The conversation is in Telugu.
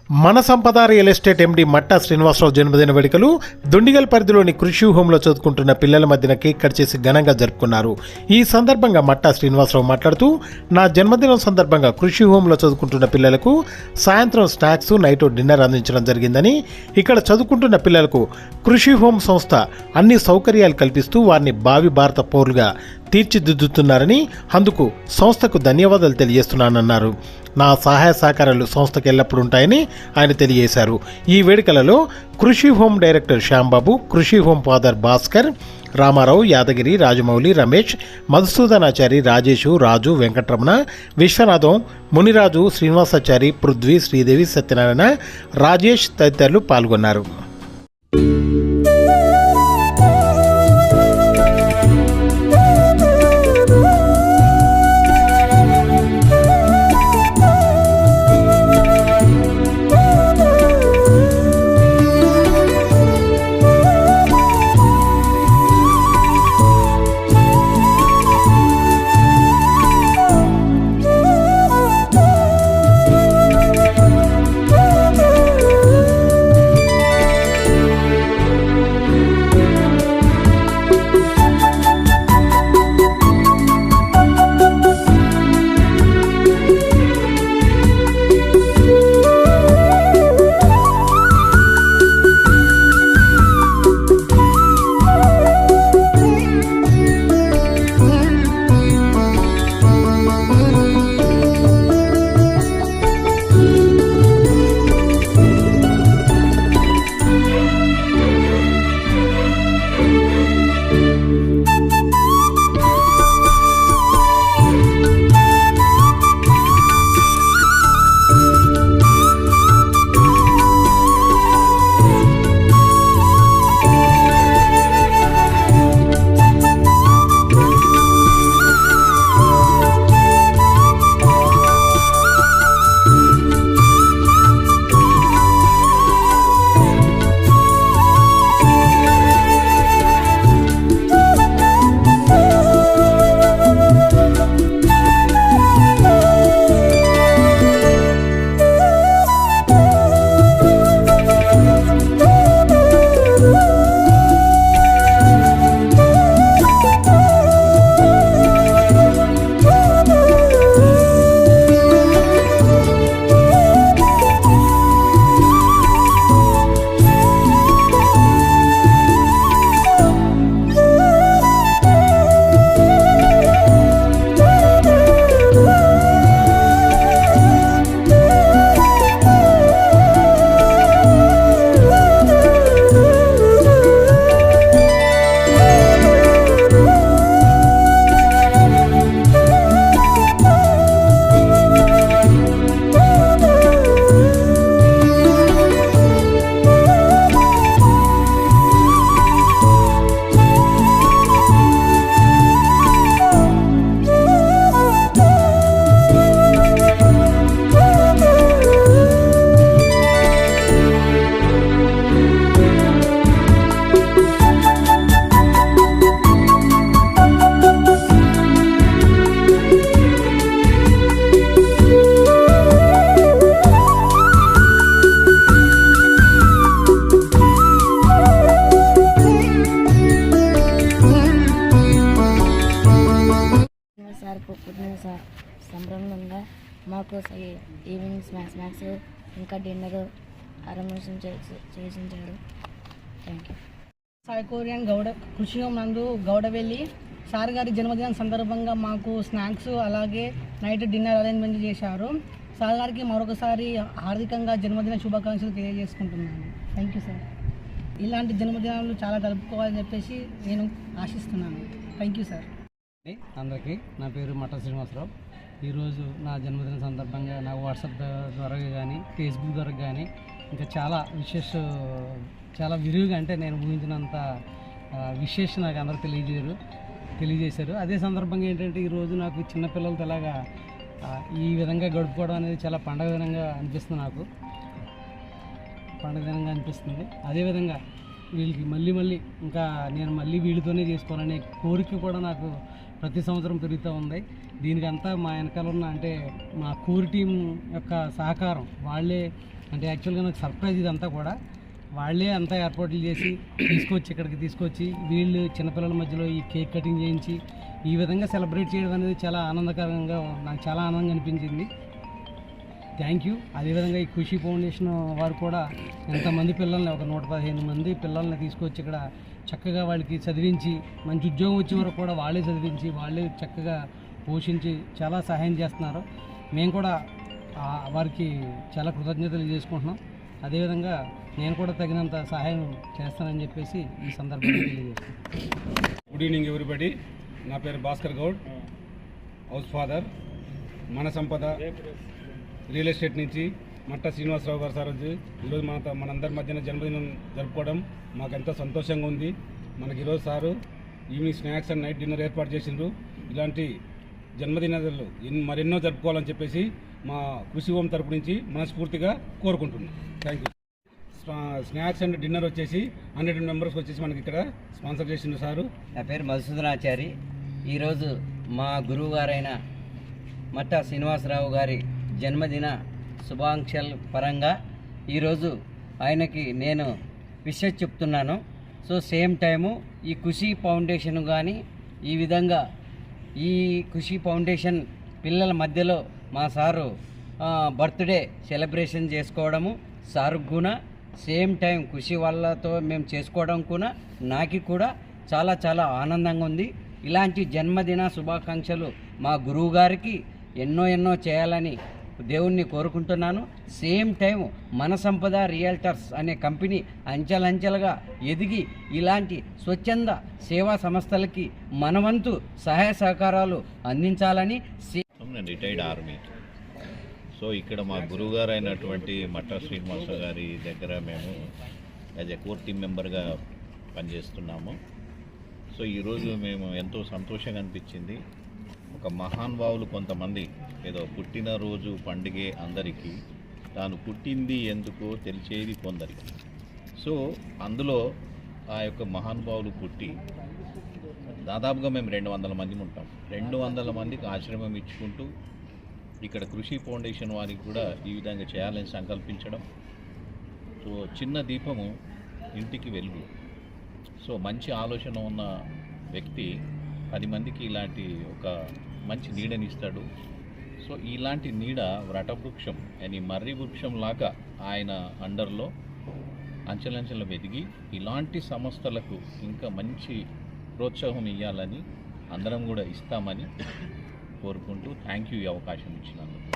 మన సంపద రియల్ ఎస్టేట్ ఎండి మట్టా శ్రీనివాసరావు జన్మదిన వేడుకలు దుండిగల్ పరిధిలోని కృషి హోంలో చదువుకుంటున్న పిల్లల మధ్యన కేక్ కట్ చేసి ఘనంగా జరుపుకున్నారు. ఈ సందర్భంగా మట్టా శ్రీనివాసరావు మాట్లాడుతూ, నా జన్మదినం సందర్భంగా కృషి హోంలో చదువుకుంటున్న పిల్లలకు సాయంత్రం స్నాక్స్, నైట్ డిన్నర్ అందించడం జరిగిందని, ఇక్కడ చదువుకుంటున్న పిల్లలకు కృషి హోం సంస్థ అన్ని సౌకర్యాలు కల్పిస్తూ వారిని భావి భారత పౌరులుగా తీర్చిదిద్దుతున్నారని, అందుకు సంస్థకు ధన్యవాదాలు తెలియజేస్తున్నానన్నారు. నా సహాయ సహకారాలు సంస్థకు ఎల్లప్పుడూ ఉంటాయని ఆయన తెలియజేశారు. ఈ వేడుకలలో కృషి home director Shyambabu, Krishi home father Bhaskar, Ramarao, Yadagiri, Rajamouli, Ramesh, Madhusudanachari, Rajesh, Raju, Venkataramana, Viswanatham, Muniraju, Srinivasachari, Prithvi, Sridevi, Satyanarayana, Rajesh తదితరులు పాల్గొన్నారు. సంబరంగా మాకు ఈవినింగ్ స్నాక్స్ ఇంకా డిన్నర్ అరేంజ్మెంట్ చేసించాడు. Thank you. సాయికోరియన్ కృషి హోం నందు గౌడవెల్లి సార్ గారి జన్మదినం సందర్భంగా మాకు స్నాక్స్ అలాగే నైట్ డిన్నర్ అరేంజ్మెంట్ చేశారు. సార్ గారికి మరొకసారి హార్దికంగా జన్మదిన శుభాకాంక్షలు తెలియజేసుకుంటున్నాను. Thank you sir. ఇలాంటి జన్మదినాలు చాలా జరుపుకోవాలని చెప్పేసి నేను ఆశిస్తున్నాను. Thank you sir. అందరికీ నా పేరు మట్టా శ్రీనివాసరావు. ఈరోజు నా జన్మదిన సందర్భంగా నాకు వాట్సాప్ ద్వారా కానీ ఫేస్బుక్ ద్వారా కానీ ఇంకా చాలా విరివిగా, అంటే నేను ఊహించినంత విశేష నాకు అందరూ తెలియజేశారు. అదే సందర్భంగా ఏంటంటే ఈరోజు నాకు చిన్నపిల్లలతో ఎలాగా ఈ విధంగా గడుపుకోవడం అనేది చాలా పండగ దినంగా అనిపిస్తుంది. అదేవిధంగా వీళ్ళకి మళ్ళీ ఇంకా నేను వీళ్ళతోనే చేసుకోవాలనే కోరిక కూడా నాకు ప్రతి సంవత్సరం పెరుగుతూ ఉంది. దీనికంతా మా వెనకాల ఉన్న అంటే మా కోర్ టీం యొక్క సహకారం, వాళ్ళే అంటే యాక్చువల్గా నాకు సర్ప్రైజ్ ఇదంతా కూడా. వాళ్ళే అంతా ఏర్పాట్లు చేసి ఇక్కడికి తీసుకొచ్చి వీళ్ళు చిన్నపిల్లల మధ్యలో ఈ కేక్ కటింగ్ చేయించి ఈ విధంగా సెలబ్రేట్ చేయడం అనేది చాలా ఆనందకరంగా, నాకు చాలా ఆనందంగా అనిపించింది. Thank you. అదేవిధంగా ఈ ఖుషి ఫౌండేషన్ వారు కూడా ఎంతమంది పిల్లల్ని, ఒక 115 మంది పిల్లల్ని తీసుకొచ్చి ఇక్కడ చక్కగా వాళ్ళకి చదివించి, మంచి ఉద్యోగం వచ్చే వరకు కూడా వాళ్ళే చదివించి, వాళ్ళే చక్కగా పోషించి చాలా సహాయం చేస్తున్నారు. మేము కూడా వారికి చాలా కృతజ్ఞతలు చేసుకుంటున్నాం. అదేవిధంగా నేను కూడా తగినంత సహాయం చేస్తానని చెప్పేసి ఈ సందర్భంగా తెలియజేస్తున్నాను. Good evening everybody. నా పేరు భాస్కర్ గౌడ్, హౌస్ ఫాదర్. మన సంపద రియల్ ఎస్టేట్ నుంచి మట్టా శ్రీనివాసరావు గారు సార్ వచ్చి ఈరోజు మనందరి మధ్యన జన్మదినం జరుపుకోవడం మాకు ఎంతో సంతోషంగా ఉంది. మనకి ఈరోజు sir evening snacks and night dinner ఏర్పాటు చేసిండ్రు. ఇలాంటి జన్మదినాలు మరెన్నో జరుపుకోవాలని చెప్పేసి మా కృషి హోమ్ తరపు నుంచి మనస్ఫూర్తిగా కోరుకుంటున్నాం. Thank you. Snacks and dinner వచ్చేసి 100 మెంబర్స్కి వచ్చేసి మనకి ఇక్కడ స్పాన్సర్ చేసిండ్రు సారు. నా పేరు మధుసూదనాచారి. ఈరోజు మా గురువు గారైన మట్టా శ్రీనివాసరావు గారి జన్మదిన శుభాకాంక్షల పరంగా ఈరోజు ఆయనకి నేను విషెస్ చెప్తున్నాను. సో సేమ్ టైము ఈ ఖుషి ఫౌండేషన్ కానీ ఈ విధంగా ఈ ఖుషి ఫౌండేషన్ పిల్లల మధ్యలో మా సారు బర్త్డే సెలబ్రేషన్ చేసుకోవడము సారు కూడా సేమ్ టైం ఖుషి వాళ్ళతో మేము చేసుకోవడం కూడా నాకు కూడా చాలా చాలా ఆనందంగా ఉంది. ఇలాంటి జన్మదిన శుభాకాంక్షలు మా గురువు గారికి ఎన్నో చేయాలని దేవుణ్ణి కోరుకుంటున్నాను. సేమ్ టైం మన సంపద రియల్టర్స్ అనే కంపెనీ అంచెలంచెలుగా ఎదిగి ఇలాంటి స్వచ్ఛంద సేవా సంస్థలకి మనవంతు సహాయ సహకారాలు అందించాలని. నేను రిటైర్డ్ ఆర్మీ. సో ఇక్కడ మా గురువుగారు అయినటువంటి మట్టా శ్రీనివాస గారి దగ్గర మేము యాజ్ ఎ కోర్ టీమ్ మెంబర్గా పనిచేస్తున్నాము. సో ఈరోజు మేము ఎంతో సంతోషంగా అనిపించింది. ఒక మహానుభావులు కొంతమంది ఏదో పుట్టినరోజు పండుగే అందరికీ, తాను పుట్టింది ఎందుకో తెలిసేది కొందరికి. సో అందులో ఆ యొక్క మహానుభావులు పుట్టి దాదాపుగా మేము 200 మంది ఉంటాం. 200 మందికి ఆశ్రమం ఇచ్చుకుంటూ ఇక్కడ కృషి ఫౌండేషన్ వారికి కూడా ఈ విధంగా చేయాలని సంకల్పించడం. సో చిన్న దీపము ఇంటికి వెలుగు. సో మంచి ఆలోచన ఉన్న వ్యక్తి 10 మందికి ఇలాంటి ఒక మంచి నీడనిస్తాడు. సో ఇలాంటి నీడ వ్రటవృక్షం అని మర్రి వృక్షం లాగా ఆయన అండర్లో అంచెలంచెలు ఎదిగి ఇలాంటి సంస్థలకు ఇంకా మంచి ప్రోత్సాహం ఇవ్వాలని అందరం కూడా ఇస్తామని కోరుకుంటూ థ్యాంక్ యూ ఈ అవకాశం ఇచ్చినందుకు.